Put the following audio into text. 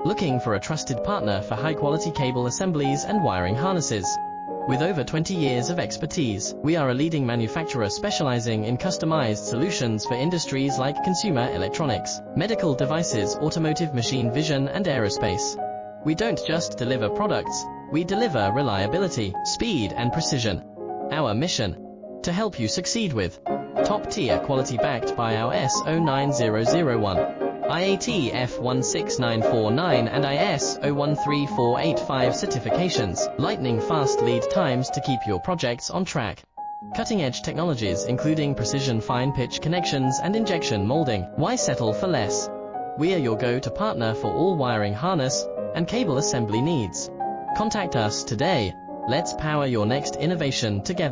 Looking for a trusted partner for high-quality cable assemblies and wiring harnesses? With over 20 years of expertise, we are a leading manufacturer specializing in customized solutions for industries like consumer electronics, medical devices, automotive, machine vision, and aerospace. We don't just deliver products, we deliver reliability, speed, and precision. Our mission: to help you succeed with top-tier quality backed by our ISO 9001, IATF 16949 and ISO 13485 certifications, lightning-fast lead times to keep your projects on track. Cutting-edge technologies including precision fine-pitch connections and injection molding. Why settle for less? We are your go-to partner for all wiring harness and cable assembly needs. Contact us today. Let's power your next innovation together.